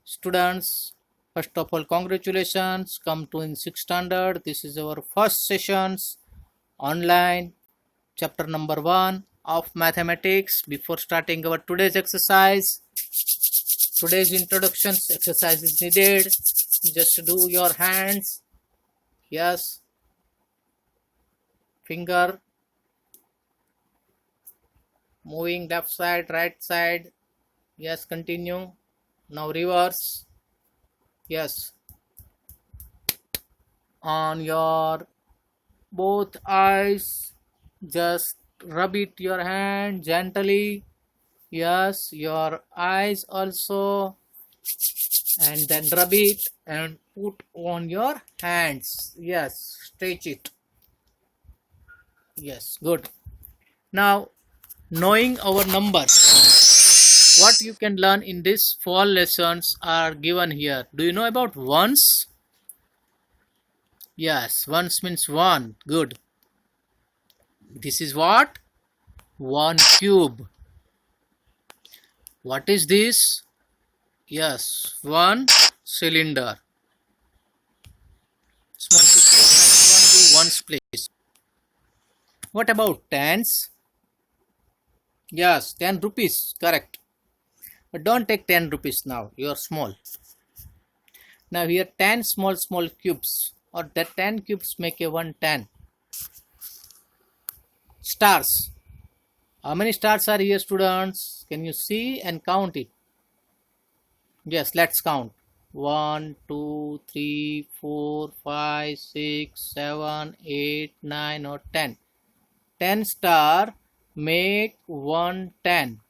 Students, first of all, congratulations. Come to in 6th standard. This is our first sessions online, chapter number 1 of mathematics. Before starting our today's exercise, today's introduction exercise is needed. Just do your hands. Yes. Finger. Moving left side, right side. Yes, continue. Now reverse. Yes. On your both eyes, just rub it your hand gently. Yes, your eyes also, and then rub it and put on your hands. Yes, stretch it. Yes, good. Now, knowing our numbers, what you can learn in this fall lessons are given here. Do you know about ones? Yes, ones means 1. Good. This is what? 1 cube. What is this? Yes, 1 cylinder. Small picture, ones place. What about tens? Yes, 10 rupees, correct. But don't take 10 rupees now, you are small. Now here 10 small cubes, or that 10 cubes make a 110. Stars. How many stars are here, students? Can you see and count it? Yes, let's count. 1, 2, 3, 4, 5, 6, 7, 8, 9 or 10. 10 star make 110.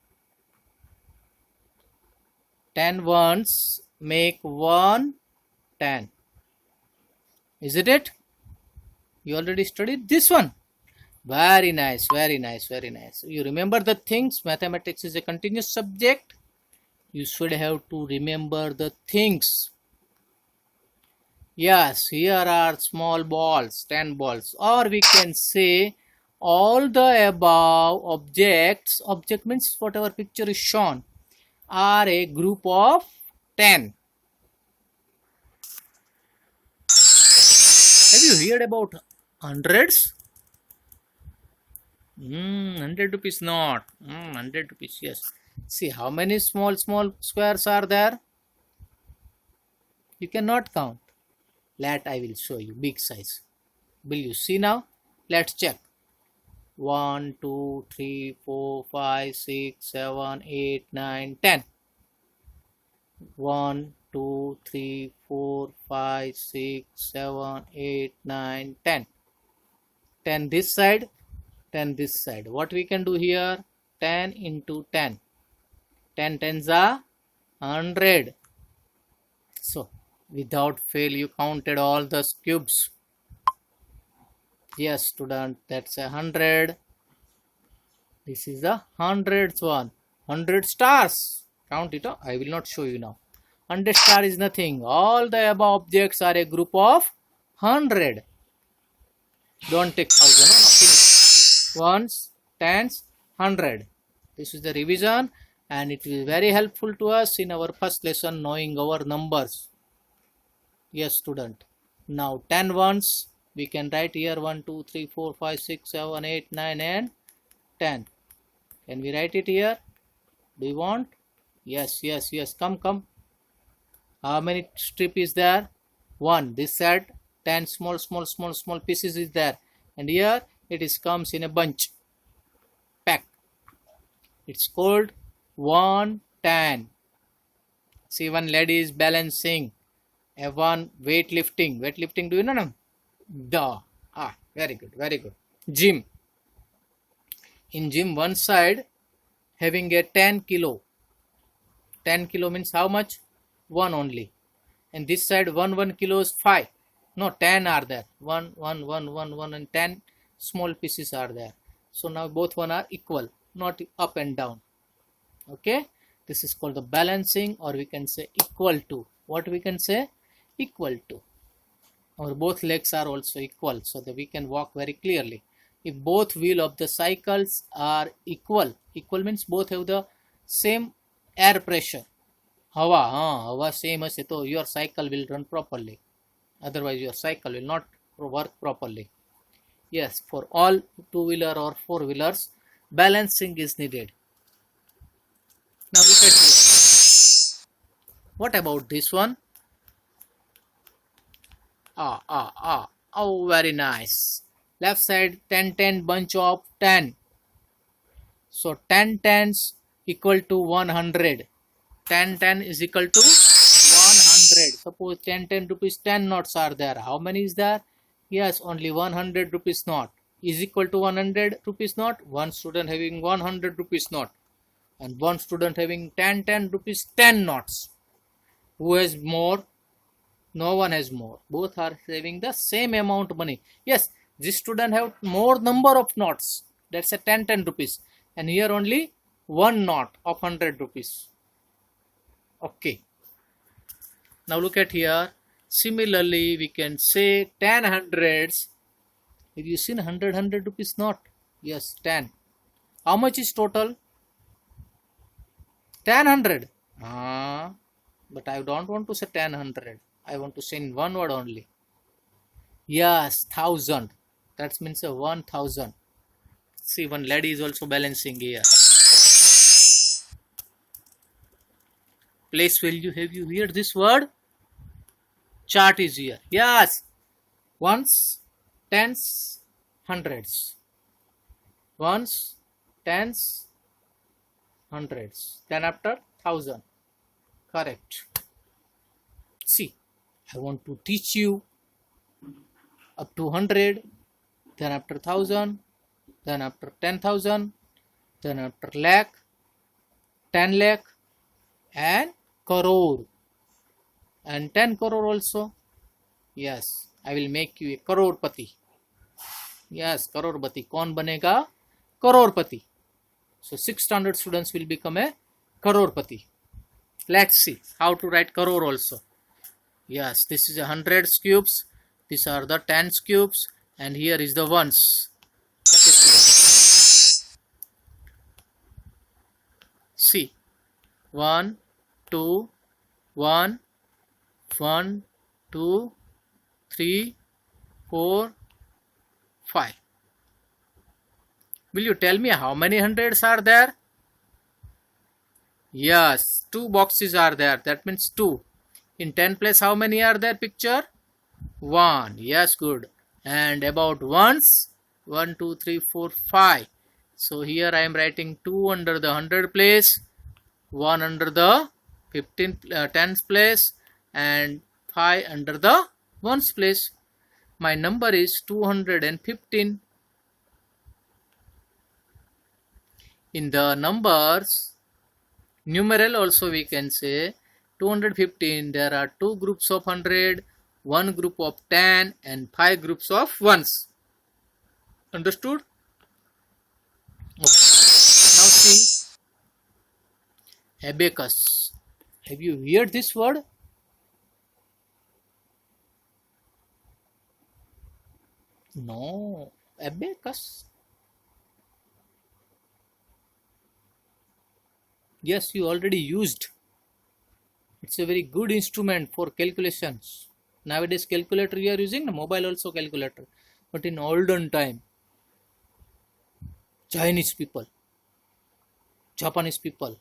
10 ones make 110. Isn't it? You already studied this one. Very nice, very nice, very nice. You remember the things. Mathematics is a continuous subject. You should have to remember the things. Yes, here are small balls, 10 balls. Or we can say all the above objects, object means whatever picture is shown, are a group of 10. Have you heard about hundreds? 100 rupees not. 100 rupees, yes. See how many small squares are there? You cannot count. I will show you big size. Will you see now? Let's check. 1, 2, 3, 4, 5, 6, 7, 8, 9, 10. 1, 2, 3, 4, 5, 6, 7, 8, 9, 10. 10 this side, 10 this side. What we can do here? 10 into 10. 10 tens are 100. So, without fail, you counted all the cubes. Yes, student, that's 100. This is the 100th one. 100 stars. Count it. I will not show you now. 100 star is nothing. All the above objects are a group of 100. Don't take 1000. No, finish. Ones, tens, 100. This is the revision, and it is very helpful to us in our first lesson, knowing our numbers. Yes, student. Now 10 ones we can write here. 1, 2, 3, 4, 5, 6, 7, 8, 9 and 10. Can we write it here? Do you want? Yes. Come. How many strip is there? 1. This side 10 small pieces is there, and here it is comes in a bunch, pack. It's called 110. See, one lady is balancing, one weightlifting. Do you know? Very good. Gym. In gym, one side having a 10 kilo. 10 kilo means how much? 1 only. And this side 1 kilo is 5. No, 10 are there. 1 and 10 small pieces are there. So now both one are equal, not up and down. Okay. This is called the balancing, or we can say equal to. What we can say? Equal to. Our both legs are also equal, so that we can walk very clearly. If both wheel of the cycles are equal means both have the same air pressure. हवा same हशे तो your cycle will run properly, otherwise your cycle will not work properly. Yes, for all two-wheeler or four-wheelers, balancing is needed. Now look at this. What about this one? Oh, very nice. Left side 10 10 bunch of 10. So 10 tens equal to 100. 10 10 is equal to 100. Suppose 10 10 rupees 10 notes are there. How many is there? Yes, only 100 rupees note is equal to 100 rupees note. One student having 100 rupees note and one student having 10 rupees 10 notes. Who has more? No one has more. Both are saving the same amount money. Yes, this student have more number of notes. That's a 10 rupees. And here only one note of 100 rupees. Okay. Now look at here. Similarly, we can say 10 hundreds. Have you seen 100 rupees note? Yes, 10. How much is total? 10 100. But I don't want to say 10 100. I want to say in one word only. Yes, 1000. That means 1000. See, one lady is also balancing here. Place value. Have you heard this word? Chart is here. Yes. Ones, tens, hundreds. Ones, tens, hundreds. Then after 1000. Correct. See, I want to teach you up to 100, then after 1000, then after 10,000, then after lakh, 10 lakh, and crore, and 10 crore also. Yes, I will make you a crorepati. Yes, crorepati. कौन बनेगा? crorepati. So 6 standard students will become a crorepati. Let's see how to write crore also. Yes, this is 100 cubes. These are the 10 cubes, and here is the ones. See, 1, 2, 1, 1, 2, 3, 4, 5. Will you tell me how many hundreds are there? Yes, 2 boxes are there. That means 2. In 10 place, how many are there? Picture 1. Yes, good. And about ones, 1, 2, 3, 4, 5. So here I am writing 2 under the 100 place, 1 under the 10th place, and 5 under the ones place. My number is 215. In the numbers, numeral also we can say 215. There are 2 groups of 100, 1 group of 10, and 5 groups of ones. Understood? Okay. Now see, abacus. Have you heard this word? No, abacus. Yes, you already used. It's a very good instrument for calculations. Nowadays calculator we are using, mobile also calculator. But in olden time, Chinese people, Japanese people,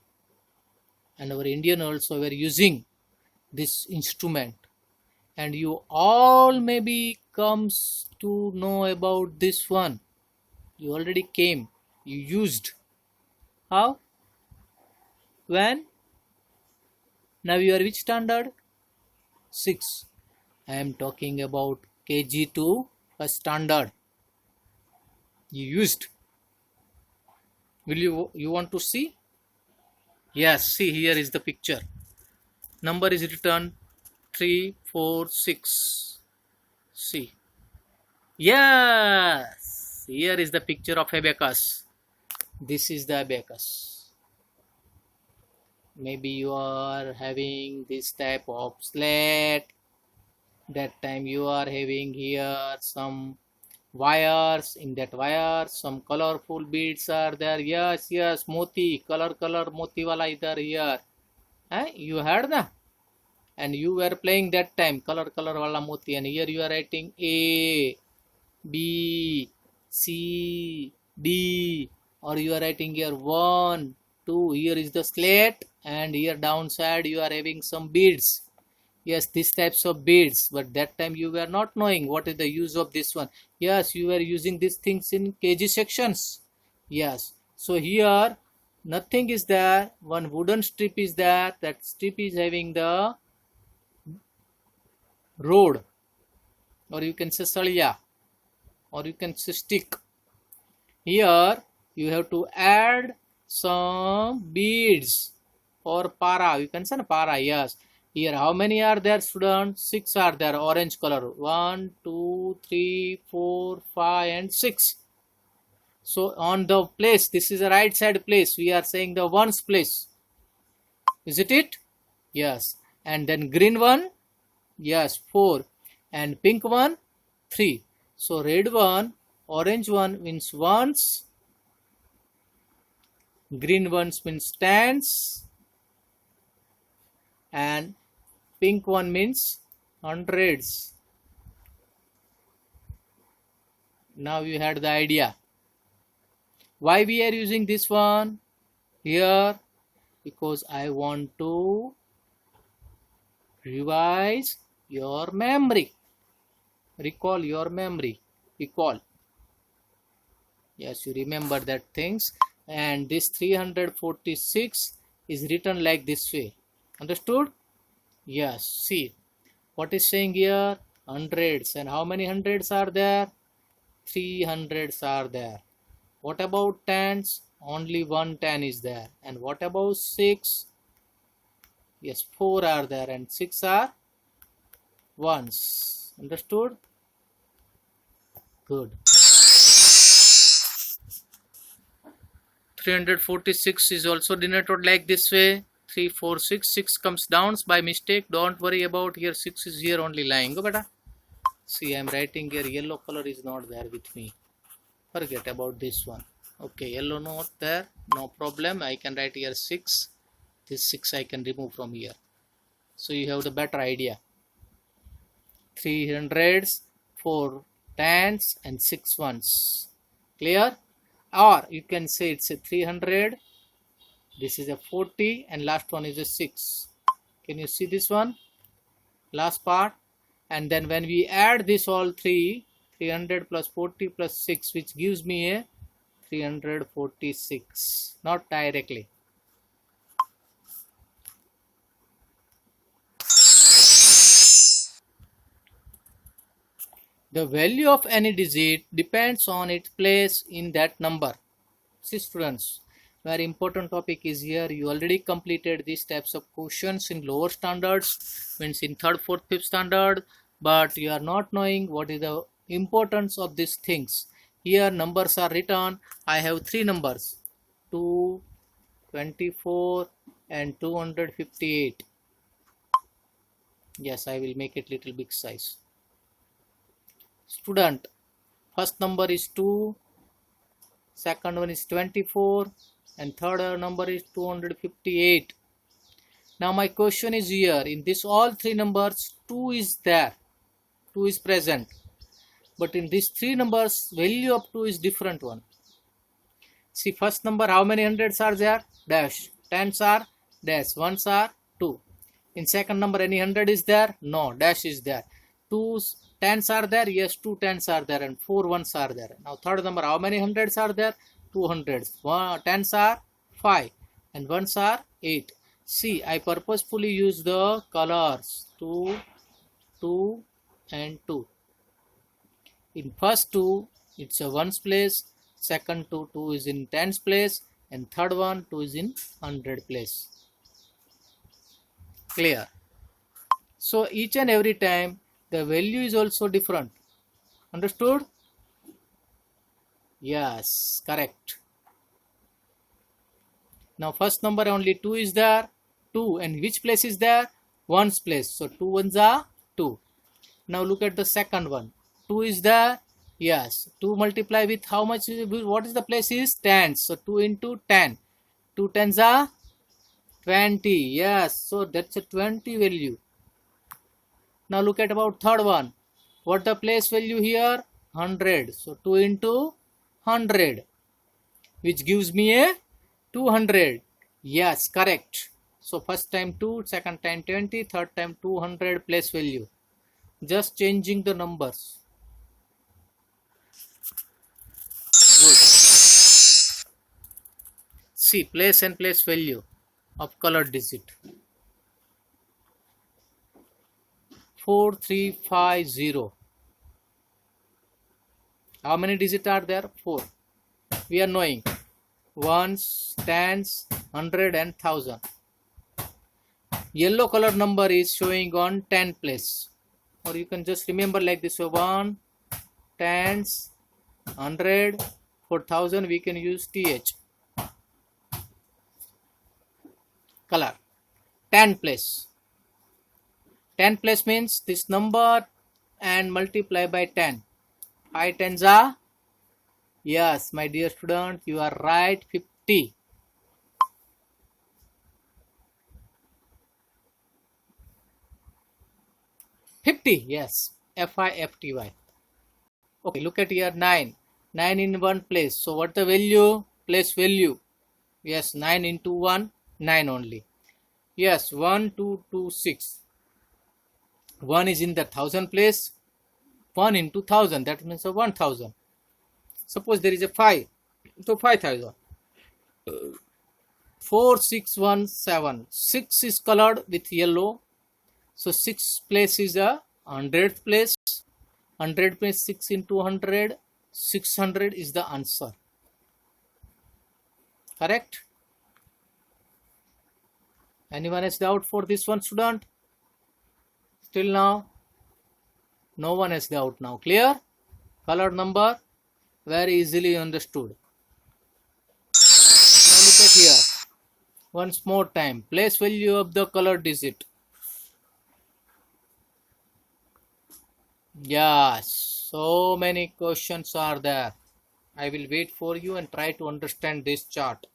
and our Indian also were using this instrument. And you all maybe comes to know about this one. You already came, you used. How? When? Now you are which standard? 6. I am talking about KG2 first standard. You used. Will you want to see? Yes, see, here is the picture. Number is written 3, 4, 6. See. Yes, here is the picture of abacus. This is the abacus. Maybe you are having this type of slate. That time you are having here some wires. In that wire some colorful beads are there. Yes, moti, color moti wala idhar here. You heard na? And you were playing that time color wala moti, and here you are writing A, B, C, D, or you are writing here 1, 2. Here is the slate, and here downside you are having some beads. Yes, these types of beads, but that time you were not knowing what is the use of this one. Yes, you were using these things in KG sections. Yes, so here nothing is there. One wooden strip is there. That strip is having the road, or you can say salya, or you can say stick. Here you have to add some beads or para. You can say para. Yes. Here how many are there, students? 6 are there, orange color. 1, 2, 3, 4, 5 and 6. So on the place, this is a right side place, we are saying the ones place. Is it? Yes. And then green one, yes, 4. And pink one, 3. So red one, orange one means ones, green ones means tens, and pink one means hundreds. Now you had the idea. Why we are using this one here? Because I want to revise your memory. Recall your memory. Recall. Yes, you remember that things. And this 346 is written like this way. Understood? Yes. See what is saying here? Hundreds. And how many hundreds are there? 300s are there. What about tens? Only 1 10 is there. And what about 6? Yes, 4 are there, and 6 are ones. Understood? Good. 346 is also denoted like this way. 3, 4, 6. 6 comes down by mistake. Don't worry about here. 6 is here only lying. Go beta. See, I am writing here. Yellow color is not there with me. Forget about this one. Okay, yellow not there. No problem. I can write here 6. This 6 I can remove from here. So you have the better idea. 300s, 4 tens and 6 ones. Clear? Or you can say it's a 300. This is a 40 and last one is a 6. Can you see this one? Last part. And then when we add this all three, 300 plus 40 plus 6, which gives me a 346. Not directly. The value of any digit depends on its place in that number. See students, very important topic is here. You already completed these types of questions in lower standards, means in 3rd, 4th, 5th standard, but you are not knowing what is the importance of these things. Here numbers are written. I have 3 numbers, 2, 24 and 258. Yes, I will make it little big size. Student, first number is 2, second one is 24 and third number is 258. Now my question is here, in this all 3 numbers 2 is there, 2 is present, but in these 3 numbers value of 2 is different one. See, first number, how many hundreds are there? Dash. Tens are dash. Ones are 2. In second number, any 100 is there? No, dash is there. 2 tens are there? Yes, 2 tens are there, and 4 ones are there. Now third number, how many hundreds are there? 2 hundreds. Tens are 5 and ones are 8. See, I purposefully use the colors 2, 2 and 2. In first 2, it's a ones place. Second 2 is in tens place, and third one 2 is in 100 place. Clear? So each and every time the value is also different. Understood? Yes, correct. Now first number only 2 is there. 2, and which place is there? Ones place. So 2 ones are 2. Now look at the second one. 2 is there. Yes, 2 multiply with how much? What is the place is? Tens. So 2 into 10. 2 tens are 20. Yes, so that's a 20 value. Now look at about third one. What the place value here? 100. So 2 into 100, which gives me a 200. Yes, correct. So first time 2, second time 20, third time 200 place value. Just changing the numbers. Good. See, place and place value of colored digit. 4350. How many digits are there? 4. We are knowing ones, tens, 100 and 1000. Yellow colored number is showing on 10 place, or you can just remember like this: so 1, tens, 100, 4000. We can use TH. Color 10 place. 10 place means this number and multiply by 10. 5 tens are, yes, my dear student, you are right, 50. Yes, FIFTY. Okay, look at here, 9. 9 in one place. So what the value? Place value. Yes, 9 into 1, 9 only. Yes, 1, 2, 2, 6. 1 is in the 1000 place. 1 into 1000, that means 1000. Suppose there is a 5, so 5000. 4617. 6 is colored with yellow. So 6 place is a 100th place. 100 place 6 into 100. 600 is the answer. Correct? Anyone has doubt for this one, student? Still now? No one has doubt now. Clear? Colored number, very easily understood. Now look at here. Once more time. Place value of the colored digit. Yes, so many questions are there. I will wait for you and try to understand this chart.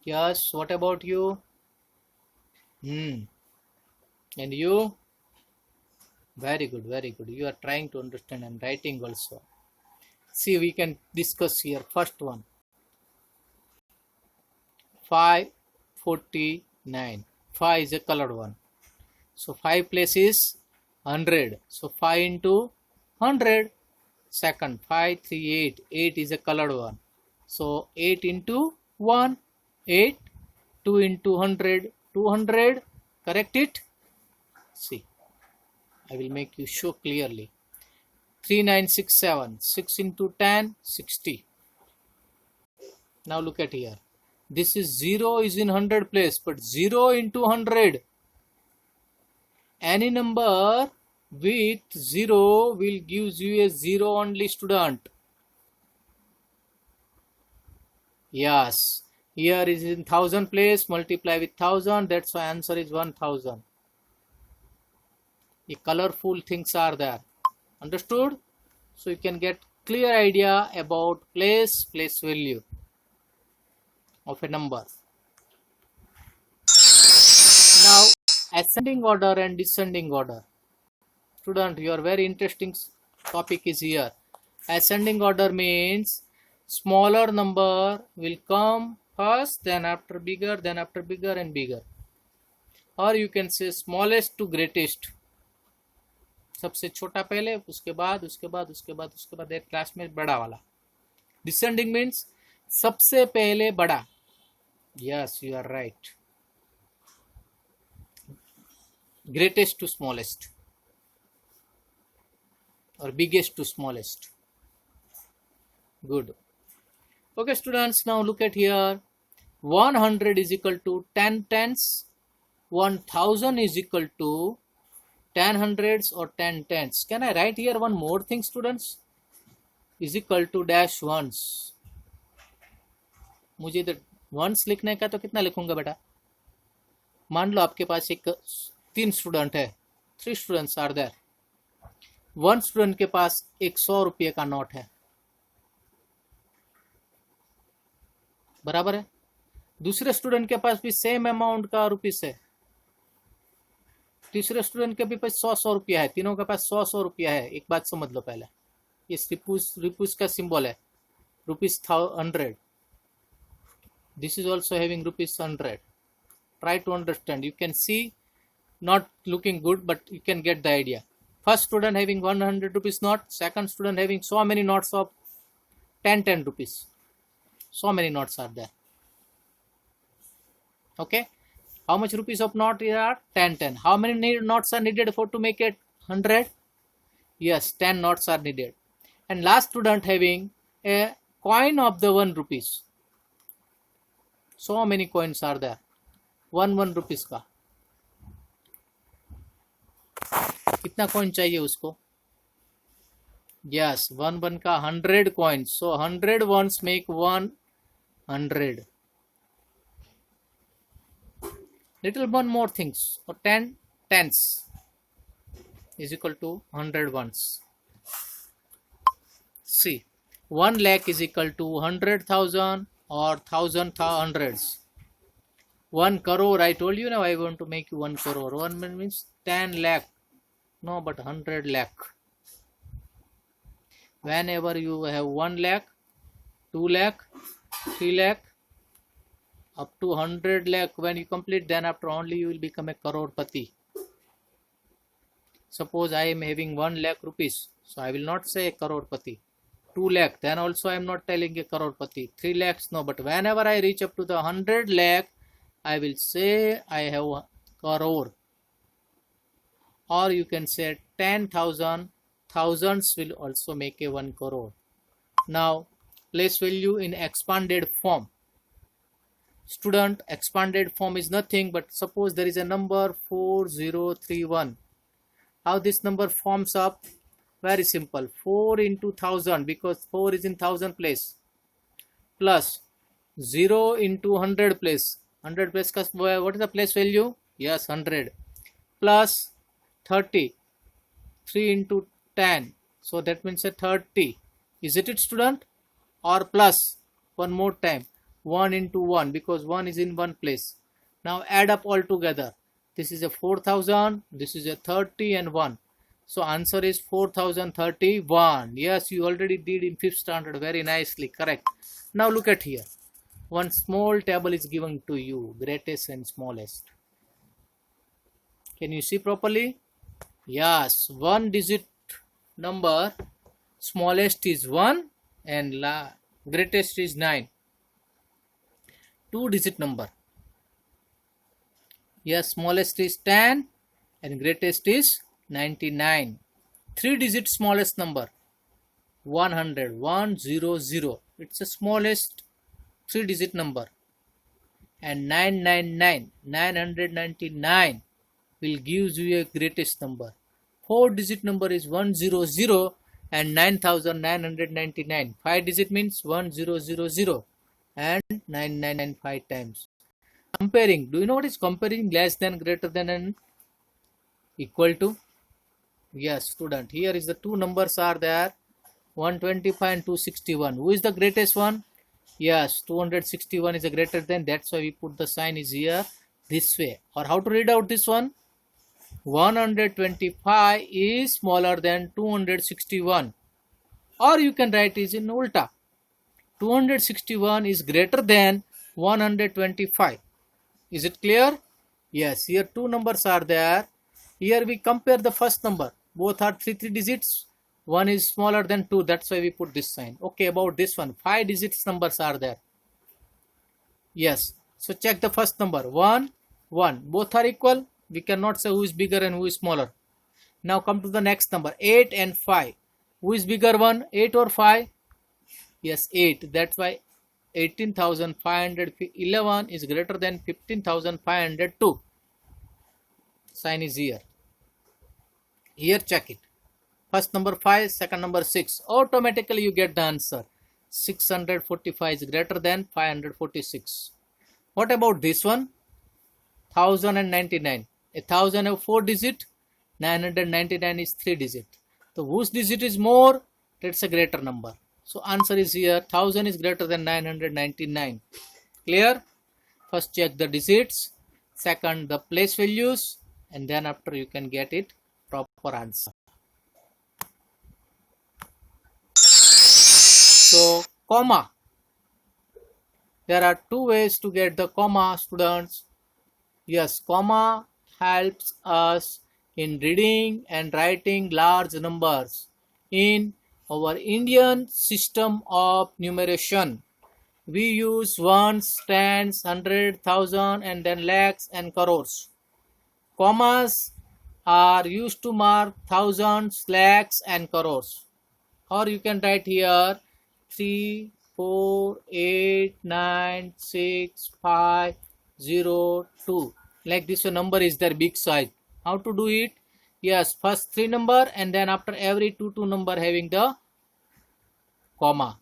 Yes, what about you? And you? Very good, very good. You are trying to understand and writing also. See, we can discuss here. First one. 549. 5 is a colored one. So 5 place is 100. So 5 into 100. Second, 538. 8 is a colored one. So 8 into 1. 8. 2 into 100. 200. Correct it? See. I will make you show clearly. 3967. 6 into 10. 60. Now look at here. This is 0 is in 100 place. But 0 into 100. Any number with 0 will give you a 0 only, student. Yes. Here is in 1000 place. Multiply with 1000. That's why answer is 1000. The colorful things are there. Understood? So you can get clear idea about place value of a number. Now, ascending order and descending order. Student, your very interesting topic is here. Ascending order means smaller number will come first, then after bigger and bigger. Or you can say smallest to greatest. सबसे छोटा पहले, उसके बाद एक class में बड़ा वाला. Descending means सबसे पहले बड़ा. Yes, you are right. Greatest to smallest, or biggest to smallest. Good. Okay, students, now look at here. 100 is equal to 10 tens. 1000 is equal to 10 hundreds or 10 tens. Can I write here one more thing, students? Is equal to dash ones. मुझे इधर ones लिखने का तो कितना लिखूंगा बेटा? मान लो आपके पास एक 3 स्टूडेंट है. 3 स्टूडेंट्स आर देयर. 1 स्टूडेंट के पास 100 रुपये का नोट है. बराबर है। दूसरे स्टूडेंट के पास भी सेम अमाउंट का रुपीस है, तीसरे स्टूडेंट के भी पास 100 रुपया है, तीनों के पास 100 रुपया है। एक बात समझ लो पहले, ये रुपीस का सिंबल है, rupees 100. This is also having rupees 100. Try to understand. You can see, not looking good, but you can get the idea. First student having 100 rupees note, second student having so many notes of 10 rupees. So many notes are there. Okay. How much rupees of note are? 10. How many notes are needed for to make it 100? Yes, 10 notes are needed. And last student having a coin of the 1 rupees. So many coins are there. 1 rupees का कितना coin चाहिए उसको? Yes, 1 का 100 coins. So 100 ones make 100. Little one more things. So 10 tens is equal to 100 ones. See, 1 lakh is equal to 100,000 or 1,000 hundreds. 1 crore, I told you now I want to make you 1 crore. 1 means 10 lakh. No, but 100 lakh. Whenever you have 1 lakh, 2 lakh, 3 lakh, up to 100 lakh, when you complete, then after only you will become a crorepati. Suppose I am having 1 lakh rupees, so I will not say crorepati. 2 lakh, then also I am not telling a crorepati. 3 lakhs, no, but whenever I reach up to the 100 lakh, I will say I have a crore. Or you can say 10,000, thousands will also make a 1 crore. Now, place value in expanded form. Student, expanded form is nothing but suppose there is a number 4031. How this number forms up? Very simple. 4 into 1000, because 4 is in 1000 place, plus 0 into 100 place. 100 place, what is the place value? Yes, 100. Plus 30. 3 into 10. So that means a 30. Is it student? Or plus, one more time, 1 into 1, because 1 is in one place. Now add up all together. This is a 4000, this is a 30 and 1. So answer is 4031. Yes, you already did in 5th standard very nicely. Correct. Now look at here. One small table is given to you, greatest and smallest. Can you see properly? Yes, 1 digit number, smallest is 1 and greatest is 9. 2 digit number. Yes, smallest is 10 and greatest is 99. 3 digit smallest number, 100, 100. It's the smallest 3 digit number. And 999, 999 will give you a greatest number. 4 digit number is 100 and 9999. 5 digit means 1000 and 999 5 times. Comparing. Do you know what is comparing? Less than, greater than, and equal to? Yes, student. Here is the two numbers are there, 125 and 261. Who is the greatest one? Yes, 261 is a greater than. That's why we put the sign is here this way. Or how to read out this one? 125 is smaller than 261. Or you can write it in ulta. 261 is greater than 125. Is it clear? Yes, here two numbers are there. Here we compare the first number. Both are 3 digits. One is smaller than 2. That's why we put this sign. Okay, about this one. 5 digits numbers are there. Yes. So check the first number. 1, 1. Both are equal. We cannot say who is bigger and who is smaller. Now come to the next number. 8 and 5. Who is bigger one? 8 or 5? Yes, 8. That's why 18,511 is greater than 15,502. Sign is here. Here check it. First number 5, second number 6. Automatically you get the answer. 645 is greater than 546. What about this one? 1099. 1000 have 4 digit. 999 is 3 digit. So whose digit is more? That's a greater number. So answer is here. 1000 is greater than 999. Clear? First check the digits, second the place values, and then after you can get it proper answer. So comma. There are two ways to get the comma, students. Yes, comma helps us in reading and writing large numbers. In our Indian system of numeration, we use ones, tens, hundred, thousand, and then lakhs and crores. Commas are used to mark thousands, lakhs, and crores. Or you can write here 3, 4, 8, 9, 6, 5, 0, 2. Like this, a number is their big size. How to do it? Yes, first 3 number and then after every 2 number having the comma.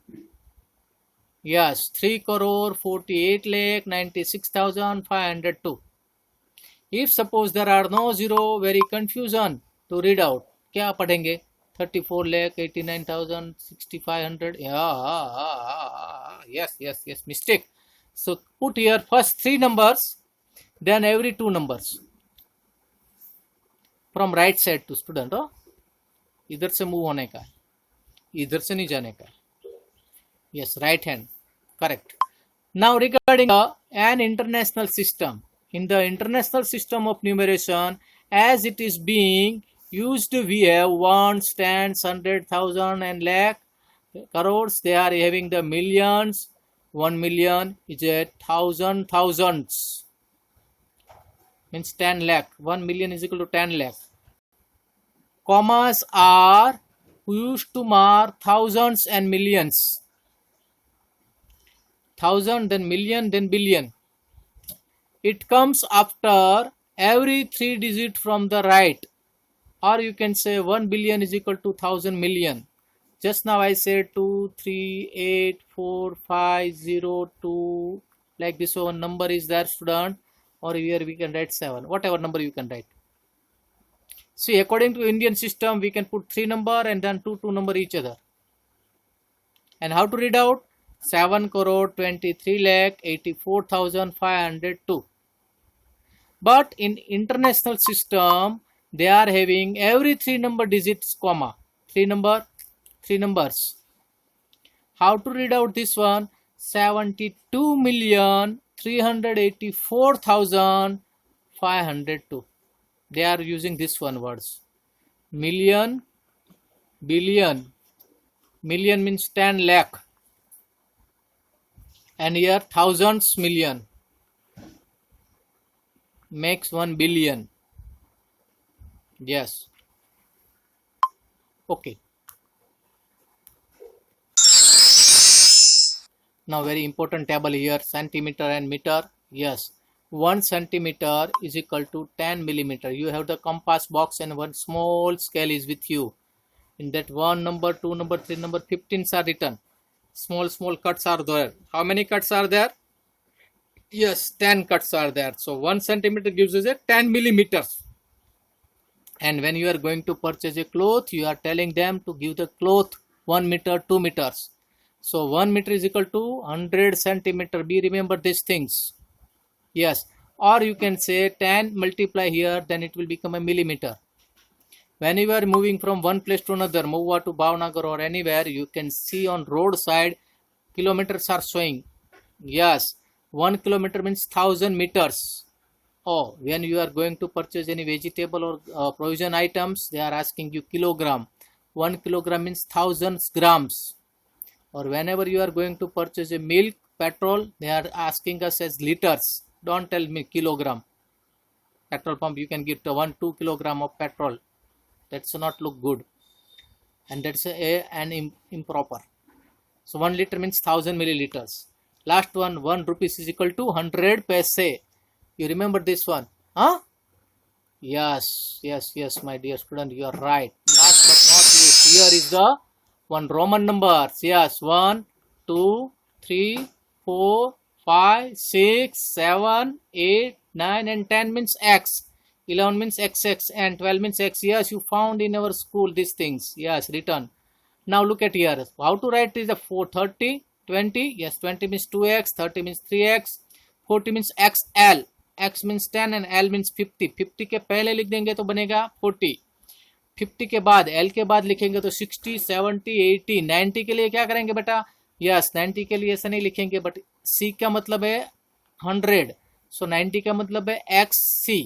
Yes, 3 crore 48 lakh 96,502. If suppose there are no zero, very confusion to read out. क्या पढ़ेंगे? 34 lakh 89,6,500. Yes, mistake. So put here first 3 numbers, then every 2 numbers. From right side to student. इधर से move होने का, इधर से नहीं जाने का. Yes, right hand. Correct. Now regarding an international system. In the international system of numeration, as it is being used, we have ones, tens, hundred, thousand, and lakh, crores. They are having the millions. 1 million is a thousand thousands. Means 10 lakh. 1 million is equal to 10 lakh. Commas are used to mark thousands and millions. Thousand, then million, then billion. It comes after every 3 digit from the right. Or you can say 1 billion is equal to 1000 million. Just now I said 2, 3, 8, 4, 5, 0, 2. Like this one number is there, student. Or here we can write 7. Whatever number you can write. See, according to Indian system, we can put 3 number and then 2 number each other. And how to read out? 7 crore 23 lakh 84,502. But in international system, they are having every 3 number digits comma. 3 numbers. How to read out this one? 72,384,502. They are using this one words. Million, billion. Million means 10 lakh. And here thousands million makes 1 billion. Yes. Okay. Now very important table here, centimeter and meter. Yes. 1 centimeter is equal to 10 millimeter. You have the compass box and one small scale is with you. In that 1 number, 2 number, 3 number, 15s are written. Small cuts are there. How many cuts are there? Yes, 10 cuts are there. So 1 centimeter gives us a 10 millimeters. And when you are going to purchase a cloth, you are telling them to give the cloth 1 meter, 2 meters. So 1 meter is equal to 100 centimeter. Be remember these things. Yes. Or you can say 10 multiply here, then it will become a millimeter. When you are moving from one place to another, Mowa to Bhavnagar or anywhere, you can see on roadside kilometers are showing. Yes, 1 kilometer means 1000 meters. Oh, when you are going to purchase any vegetable or provision items, they are asking you kilogram. 1 kilogram means 1000 grams. Or whenever you are going to purchase a milk, petrol, they are asking us as liters. Don't tell me kilogram. Petrol pump, you can give 1-2 kilogram of petrol. That's not look good, and that's an improper. So 1 liter means 1000 milliliters. Last one, 1 rupees is equal to 100 paise. You remember this one? Huh? Yes, my dear student, you are right. Last but not least, here is the one Roman numbers. Yes, 1, 2, 3, 4, 5, 6, 7, 8, 9, and 10 means X. 11 means XX and 12 means X. Yes, you found in our school these things. Yes, written. Now look at here. How to write is the 430. 20, yes, 20 means 2x, 30 means 3x, 40 means xl, x means 10 and l means 50. 50 के पहले लिख देंगे तो बनेगा 40, 50 के बाद l के बाद लिखेंगे तो 60, 70, 80, 90 के लिए क्या करेंगे बेटा, यस 90 के लिए ऐसा नहीं लिखेंगे, बट c का मतलब है 100, so 90 का मतलब है xc.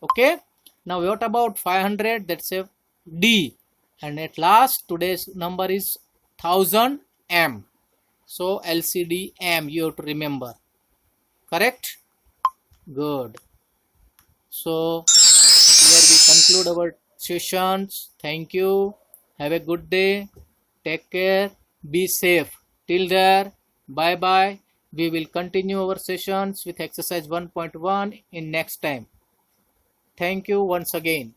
Okay, now what about 500, that's a d, and at last today's number is 1000 m, so LCD m you have to remember, correct? Good. So here we conclude our sessions. Thank you, have a good day, take care, be safe. Till there, bye bye. We will continue our sessions with exercise 1.1 in next time. Thank you once again.